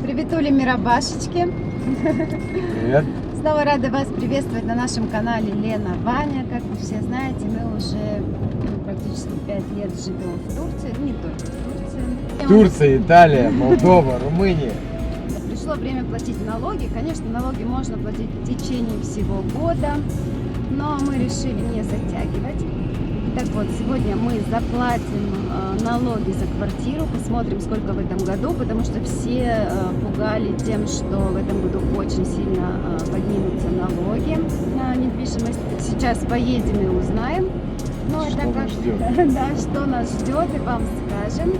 Приветули мирабашечки. Привет. Снова рада вас приветствовать на нашем канале Лена Ваня. Как вы все знаете, мы уже практически 5 лет живем в Турции, не только в Турции. Турция, Италия, Молдова, Румыния. Пришло время платить налоги. Конечно, налоги можно платить в течение всего года, но мы решили не затягивать. Так вот, сегодня мы заплатим налоги за квартиру, посмотрим, сколько в этом году, потому что все пугали тем, что в этом году очень сильно поднимутся налоги на недвижимость. Сейчас поедем и узнаем. Но Что это нас ждет? Да, что нас ждет, и вам скажем.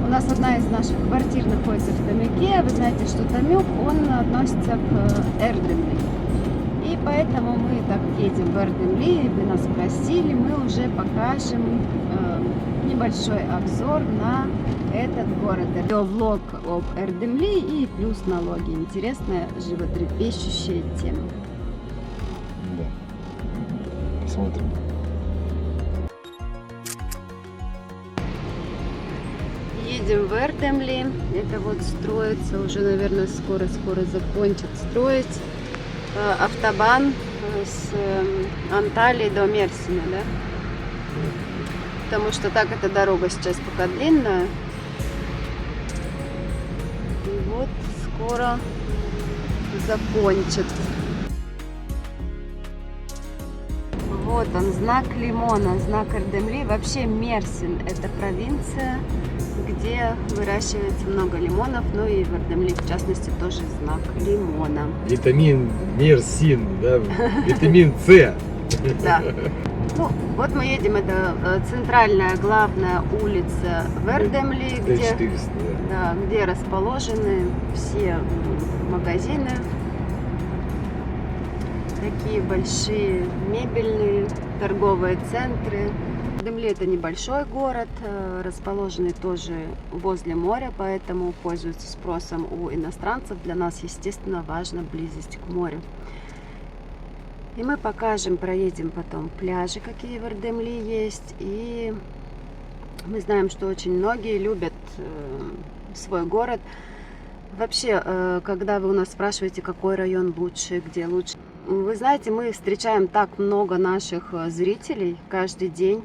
У нас одна из наших квартир находится в Томюке. Вы знаете, что Томюк, он относится к Эрдемли. И поэтому мы так едем в Эрдемли, вы нас просили, мы уже покажем небольшой обзор на этот город. Влог об Эрдемли и плюс налоги. Интересная, животрепещущая тема. Да. Посмотрим. Едем в Эрдемли. Это вот строится, уже, наверное, скоро-скоро закончат строить. Автобан с Анталии до Мерсина, да? Потому что так эта дорога сейчас пока длинная. И вот скоро закончат. Вот он, знак лимона, знак Эрдемли. Вообще Мерсин — это провинция, где выращивается много лимонов, ну и в Эрдемли, в частности, тоже знак лимона. Витамин Мерсин, да? Витамин С. Да. Ну, вот мы едем, это центральная главная улица в Эрдемли, где, Т-400, да, где расположены все магазины. Такие большие мебельные торговые центры. Эрдемли — это небольшой город, расположенный тоже возле моря, поэтому пользуется спросом у иностранцев. Для нас, естественно, важна близость к морю. И мы покажем, проедем потом пляжи, какие в Эрдемли есть. И мы знаем, что очень многие любят свой город. Вообще, когда вы у нас спрашиваете, какой район лучше, где лучше, вы знаете, мы встречаем так много наших зрителей каждый день.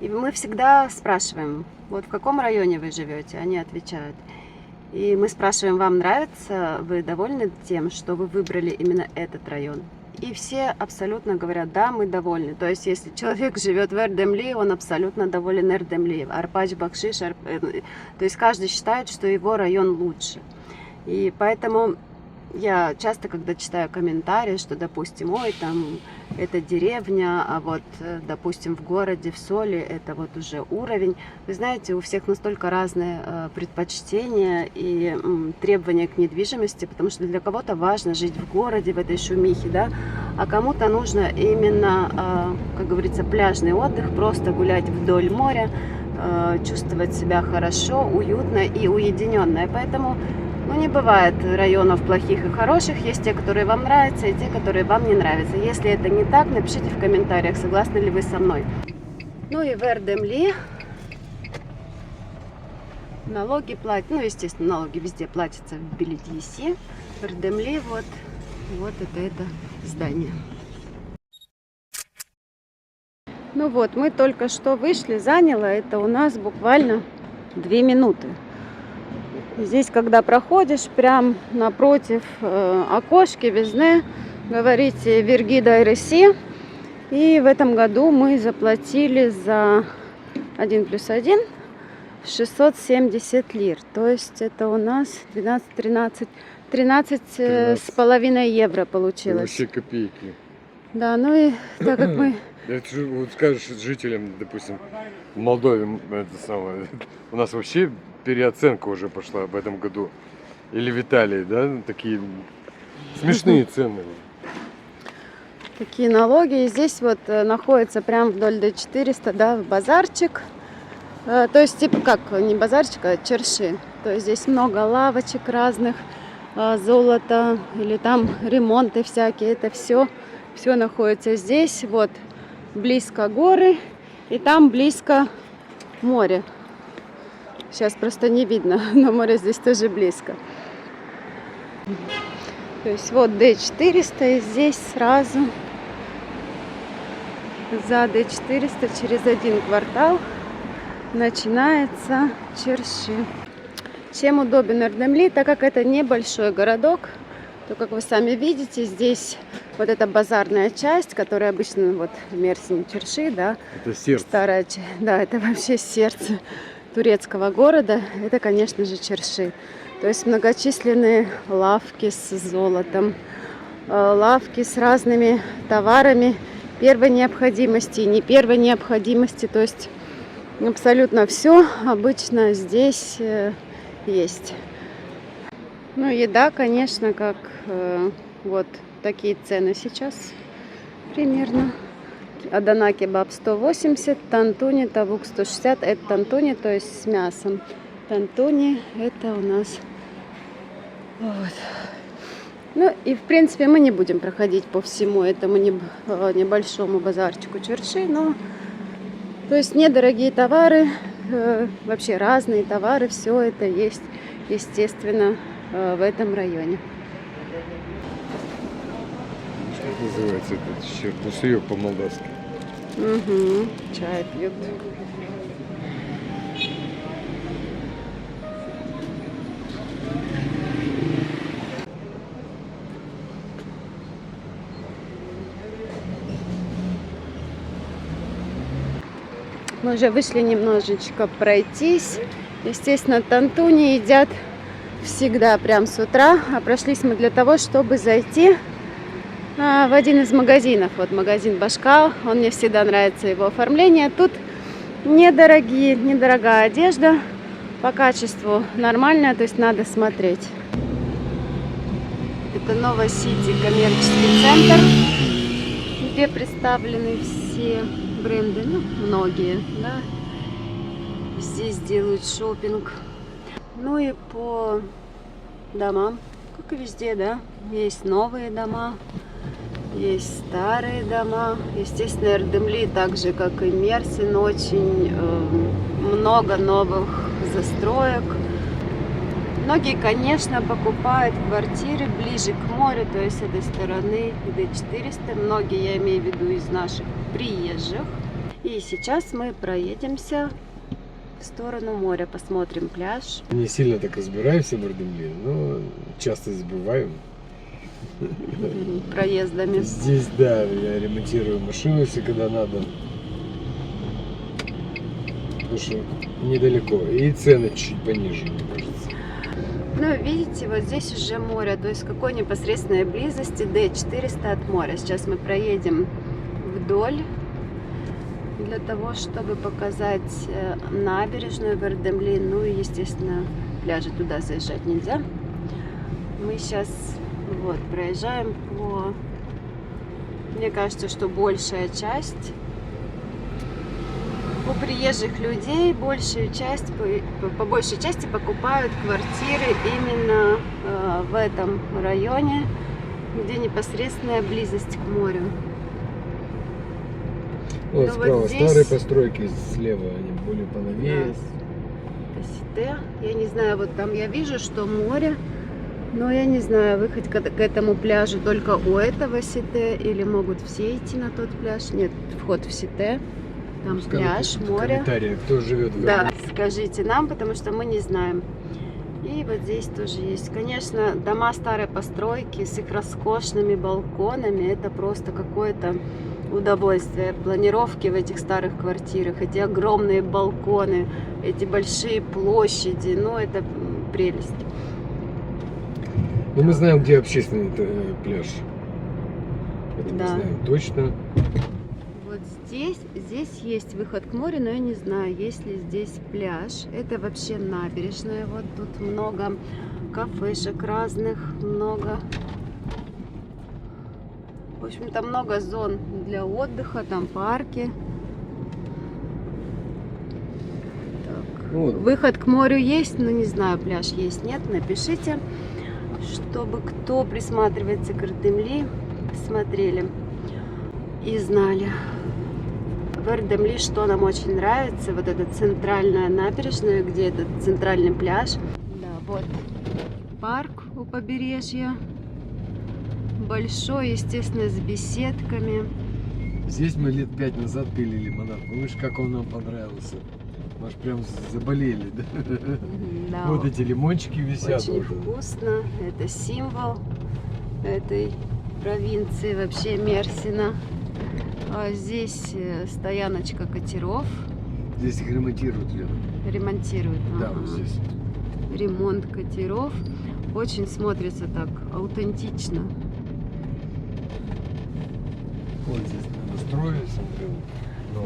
И мы всегда спрашиваем, вот в каком районе вы живете, они отвечают. И мы спрашиваем, вам нравится, вы довольны тем, что вы выбрали именно этот район? И все абсолютно говорят, да, мы довольны. То есть, если человек живет в Эрдемли, он абсолютно доволен Эрдемли. Арпач, Бакшиш, то есть каждый считает, что его район лучше. И поэтому я часто, когда читаю комментарии, что, допустим, ой, там, это деревня, а вот, допустим, в городе, в Соли, это вот уже уровень. Вы знаете, у всех настолько разные предпочтения и требования к недвижимости, потому что для кого-то важно жить в городе, в этой шумихе, да, а кому-то нужно именно, как говорится, пляжный отдых, просто гулять вдоль моря, чувствовать себя хорошо, уютно и уединенно. И поэтому не бывает районов плохих и хороших, есть те, которые вам нравятся, и те, которые вам не нравятся. Если это не так, напишите в комментариях, согласны ли вы со мной. Ну и в Эрдемли налоги платят, естественно, налоги везде платятся в Беледиси. В Эрдемли вот это здание. Ну вот, мы только что вышли, заняло это у нас буквально 2 минуты. Здесь, когда проходишь, прям напротив окошки Везне, говорите «Вергида Иреси». И в этом году мы заплатили за 1+1 670 лир. То есть это у нас 13 с половиной евро получилось. Вообще копейки. Да, ну и так как мы... Это же, вот скажешь жителям, допустим, в Молдове, это самое, у нас вообще переоценка уже пошла в этом году. Или в Италии, да, такие смешные цены. Такие налоги. И здесь вот находится прям вдоль Д400, да, базарчик. То есть, типа как, не базарчик, а черши. То есть здесь много лавочек разных, золото, или там ремонты всякие. Это все находится здесь. Вот близко горы, и там близко море. Сейчас просто не видно, но море здесь тоже близко. То есть вот D400, и здесь сразу за D400 через один квартал начинается Черши. Чем удобен Эрдемли, так как это небольшой городок, то, как вы сами видите, здесь вот эта базарная часть, которая обычно вот в Мерсин-Черши, да, Это сердце. старая, да, это вообще сердце турецкого города, это, конечно же, Черши. То есть многочисленные лавки с золотом, лавки с разными товарами первой необходимости и не первой необходимости. То есть абсолютно все обычно здесь есть. Ну, еда, конечно, как вот такие цены сейчас примерно. Адана кебаб 180, тантуни, тавук 160. Это тантуни, то есть с мясом. Тантуни это у нас вот. Ну и в принципе мы не будем проходить по всему этому небольшому базарчику Черши, но то есть недорогие товары, вообще разные товары, все это есть, естественно, в этом районе. Как называется этот черпусуёк по-молдавски? Угу, чай пьют. Мы уже вышли немножечко пройтись. Естественно, тантуни едят всегда прям с утра. А прошлись мы для того, чтобы зайти в один из магазинов. Вот магазин Башка. Он мне всегда нравится, его оформление. Тут недорогая одежда. По качеству нормальная, то есть надо смотреть. Это Новосити коммерческий центр, где представлены все бренды, ну, многие, да. Здесь делают шопинг. Ну и по домам, как и везде, да, есть новые дома, есть старые дома. Естественно, Эрдемли, так же как и Мерсин, очень много новых застроек. Многие, конечно, покупают квартиры ближе к морю, то есть с этой стороны D400. Многие, я имею в виду, из наших приезжих. И сейчас мы проедемся в сторону моря, посмотрим пляж. Не сильно так разбираемся в Эрдемли, но часто забываем. Проездами. Здесь, да, я ремонтирую машину, если когда надо. Потому что недалеко. И цены чуть пониже, мне кажется. Ну, видите, вот здесь уже море, то есть какой непосредственной близости D400 от моря. Сейчас мы проедем вдоль для того, чтобы показать набережную в Эрдемли. Ну и, естественно, пляжи, туда заезжать нельзя. Мы сейчас вот проезжаем по... Мне кажется, что большая часть у приезжих людей, большую часть, по большей части покупают квартиры именно в этом районе, где непосредственная близость к морю. Вот Ну, справа вот здесь... старые постройки, слева они более поновее. Да, Сите. Я не знаю, вот там я вижу, что море, но я не знаю, выехать к этому пляжу только у этого Сите или могут все идти на тот пляж. Нет, вход в Сите. Там пляж, море. Кто живет в Да, скажите нам, потому что мы не знаем. И вот здесь тоже есть. Конечно, дома старой постройки с их роскошными балконами. Это просто какое-то удовольствие. Планировки в этих старых квартирах, эти огромные балконы, эти большие площади. Ну, это прелесть. Ну, мы знаем, где общественный пляж. Это мы Да. знаем точно. Вот здесь есть выход к морю, но я не знаю, есть ли здесь пляж. Это вообще набережная. Вот тут много кафешек разных, много. В общем-то, много зон для отдыха, там парки. Так. Вот. Выход к морю есть, но не знаю, пляж есть, нет. Напишите, чтобы кто присматривается к Эрдемли, смотрели и знали. в Эрдемли что нам очень нравится, вот эта центральная набережная, где этот центральный пляж. Да, вот парк у побережья. Большой, естественно, с беседками. Здесь мы лет 5 назад пили лимонад. Помнишь, как он нам понравился? Мы аж прям заболели, да? Да, Вот эти лимончики висят очень уже. вкусно. Это символ этой провинции, вообще Мерсина. А здесь стояночка катеров. Здесь их ремонтируют, Лена. Ремонтируют. Да, ага. вот здесь. Ремонт катеров. Очень смотрится так аутентично. Вот здесь надо строить.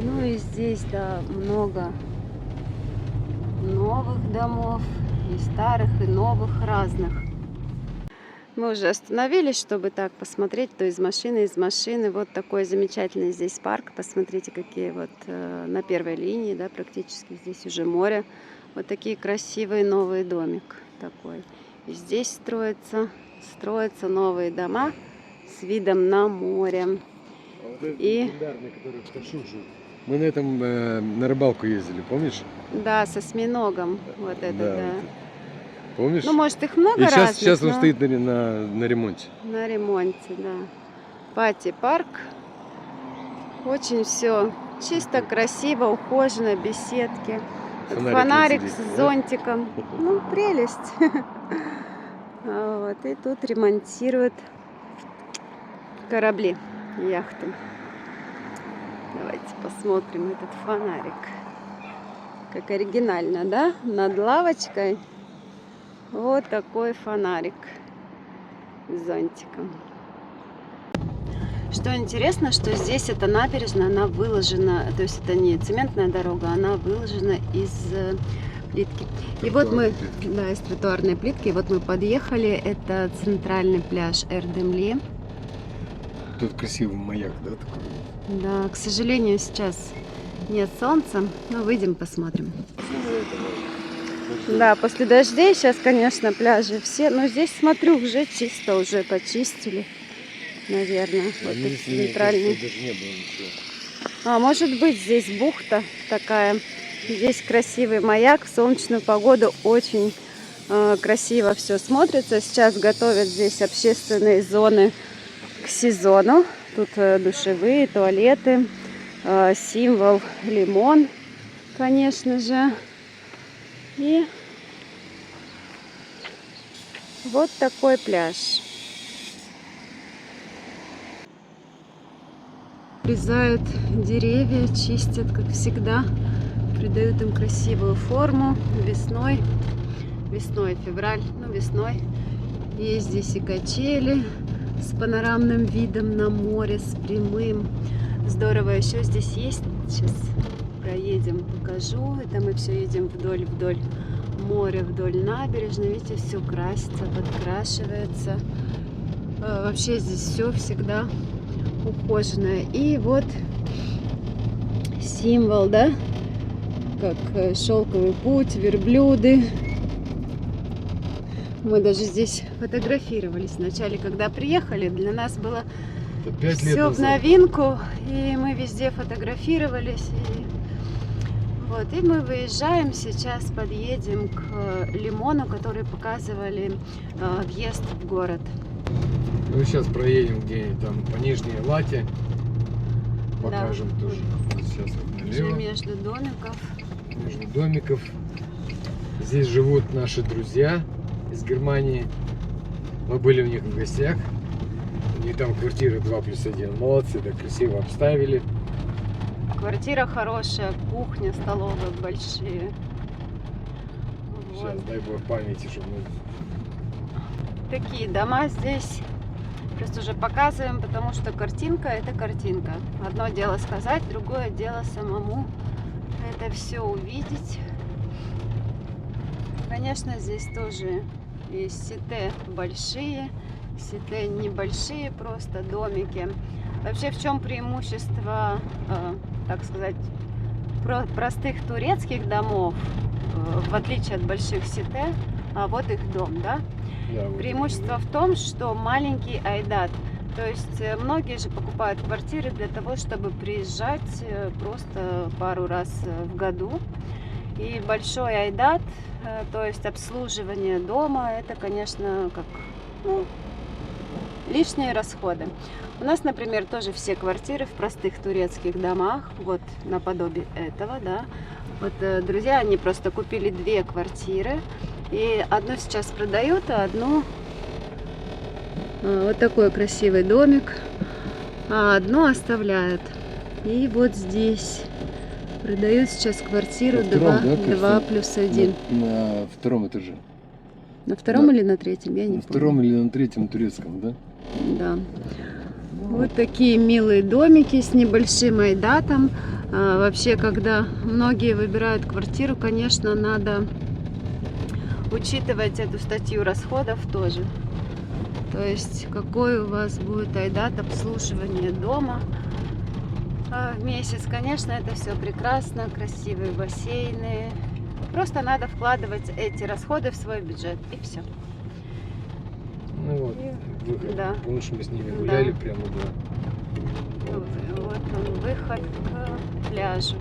Ну и здесь, да, много новых домов, и старых, и новых, разных. Мы уже остановились, чтобы так посмотреть, то из машины. Вот такой замечательный здесь парк. Посмотрите, какие вот на первой линии, да, практически здесь уже море. Вот такие красивые новый домик такой. И здесь строятся новые дома с видом на море. И- легендарный, который в Ташушу. Мы на этом на рыбалку ездили, помнишь? Да, со осьминогом. Вот это, да. Помнишь? Ну, может, их много И разных, сейчас он но стоит на ремонте. на ремонте, да. Пати-парк. Очень все чисто, красиво, ухожено, беседки. Фонарик сидит, с да? зонтиком. Ну, прелесть. Вот, и тут ремонтируют корабли, яхты. Давайте посмотрим этот фонарик. Как оригинально, да? Над лавочкой вот такой фонарик с зонтиком. Что интересно, что здесь эта набережная, она выложена, то есть это не цементная дорога, она выложена из плитки. И вот мы, да, из тротуарной плитки, и вот мы подъехали, это центральный пляж Эрдемли. Тут красивый маяк, да, такой? Да, к сожалению, сейчас нет солнца, но выйдем посмотрим. Да, после дождей сейчас, конечно, пляжи все, но здесь, смотрю, уже чисто, уже почистили, наверное. Вот Они эти здесь, центральные. даже не было ничего. А может быть, здесь бухта такая. Здесь красивый маяк, в солнечную погоду очень красиво все смотрится. Сейчас готовят здесь общественные зоны к сезону. Тут душевые, туалеты, символ лимон, конечно же. И вот такой пляж. Обрезают деревья, чистят, как всегда. Придают им красивую форму весной. Весной, февраль, ну весной. Есть здесь и качели с панорамным видом на море, с прямым. Здорово еще здесь есть. Сейчас проедем, покажу. Это мы все едем вдоль моря, вдоль набережной. Видите, все красится, подкрашивается. Вообще здесь все всегда ухоженное. И вот символ, да, как шелковый путь, верблюды. Мы даже здесь фотографировались вначале, когда приехали. Для нас было все в новинку, и мы везде фотографировались. И мы выезжаем сейчас, подъедем к лимону, который показывали въезд в город. Ну сейчас проедем где-нибудь там по Нижней Лате. Покажем тоже. Вот сейчас вот Уже налево. между домиков. Между домиков. Здесь живут наши друзья из Германии. Мы были у них в гостях. У них там квартира 2+1. Молодцы, так красиво обставили. Квартира хорошая, кухня, столовая большие. Сейчас, дай бог памяти, чтобы мы... Такие дома здесь. Просто уже показываем, потому что картинка — это картинка. Одно дело сказать, другое дело самому это все увидеть. Конечно, здесь тоже есть сите большие, сите небольшие, просто домики. Вообще, в чем преимущество, так сказать, простых турецких домов, в отличие от больших сите, а вот их дом, да? Да, вот Преимущество в том, что маленький айдат. То есть многие же покупают квартиры для того, чтобы приезжать просто пару раз в году. И большой айдат, то есть обслуживание дома, это, конечно, как лишние расходы. У нас, например, тоже все квартиры в простых турецких домах, вот наподобие этого, да. Вот друзья, они просто купили 2 квартиры, и одну сейчас продают, а одну вот такой красивый домик, а одну оставляют. И вот здесь продают сейчас квартиру На втором, да, 2 плюс 1. На втором этаже. На втором Да. или на третьем, я не На помню. втором или на третьем турецком, да? Да. Вот такие милые домики с небольшим айдатом. Вообще, когда многие выбирают квартиру, конечно, надо учитывать эту статью расходов тоже. То есть, какой у вас будет айдат обслуживания дома в месяц. Конечно, это все прекрасно, красивые бассейны. Просто надо вкладывать эти расходы в свой бюджет, и все. Ну вот, выход. Да. Помнишь, мы с ними Да. гуляли прямо, да. Вот он, выход к пляжу.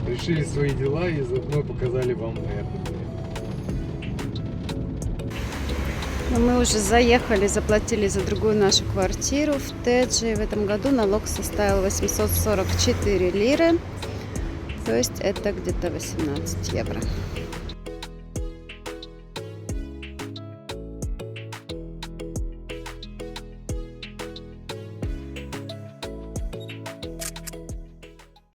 Решили свои дела и заодно показали вам это. Мы уже заехали, заплатили за другую нашу квартиру в Теджи. В этом году налог составил 844 лиры. То есть это где-то 18 евро.